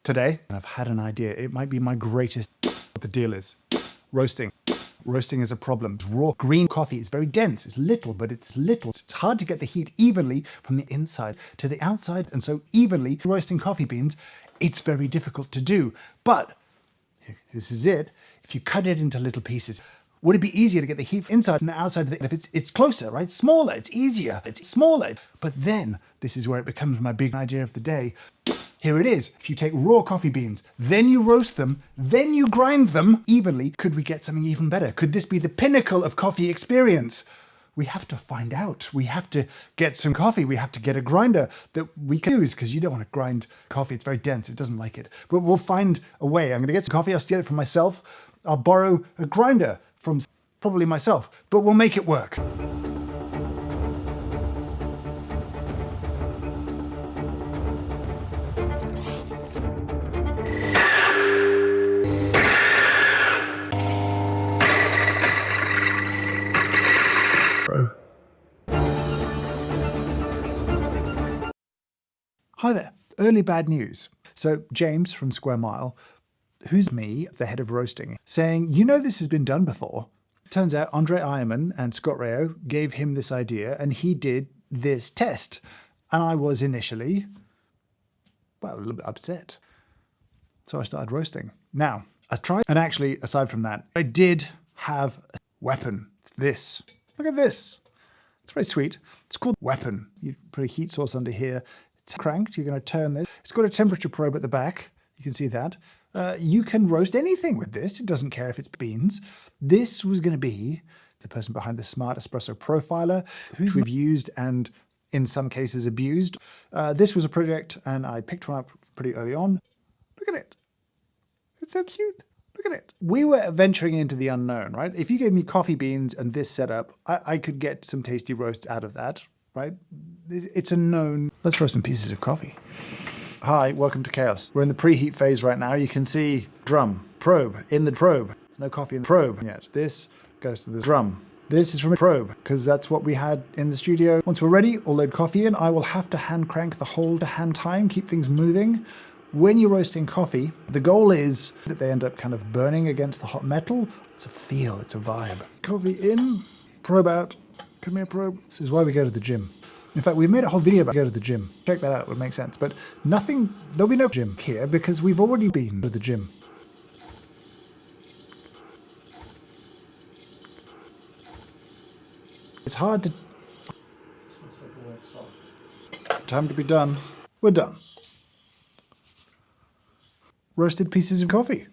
today, and I've had an idea. It might be my greatest. What the deal is. Roasting. Roasting is a problem. Raw green coffee is very dense. It's little, but it's little. It's hard to get the heat evenly from the inside to the outside, and so evenly roasting coffee beans, it's very difficult to do. But this is it. If you cut it into little pieces, would it be easier to get the heat inside and the outside? If it's closer, right? Smaller, it's easier. It's smaller. But then, this is where it becomes my big idea of the day. Here it is. If you take raw coffee beans, then you roast them, then you grind them evenly, could we get something even better? Could this be the pinnacle of coffee experience? We have to find out. We have to get some coffee. We have to get a grinder that we can use, because you don't want to grind coffee. It's very dense. It doesn't like it. But we'll find a way. I'm going to get some coffee. I'll steal it from myself. I'll borrow a grinder from probably myself, but we'll make it work. Hi there, early bad news. So James from Square Mile, who's me, the head of roasting, saying, you know this has been done before. Turns out Andre Eierman and Scott Rayo gave him this idea and he did this test. And I was initially, well, a little bit upset. So I started roasting. Now, I tried, and actually, aside from that, I did have a weapon. This. Look at this. It's very sweet. It's called weapon. You put a heat source under here. It's cranked. You're going to turn this. It's got a temperature probe at the back. You can see that. You can roast anything with this. It doesn't care if it's beans. This was going to be the person behind the Smart Espresso Profiler, who we've used and in some cases abused. This was a project and I picked one up pretty early on. Look at it. It's so cute. Look at it. We were venturing into the unknown, right? If you gave me coffee beans and this setup, I could get some tasty roasts out of that, right? It's a known. Let's roast some pieces of coffee. Hi, welcome to Chaos. We're in the preheat phase right now. You can see drum, probe, in the probe. No coffee in the probe yet. This goes to the drum. This is from a probe, because that's what we had in the studio. Once we're ready, we'll load coffee in. I will have to hand crank the whole to hand time, keep things moving. When you're roasting coffee, the goal is that they end up kind of burning against the hot metal. It's a feel, it's a vibe. Coffee in, probe out. Come here, probe. This is why we go to the gym. In fact, we've made a whole video about go to the gym. Check that out, it would make sense. But nothing, there'll be no gym here because we've already been to the gym. It's hard to... Time to be done. We're done. Roasted pieces of coffee.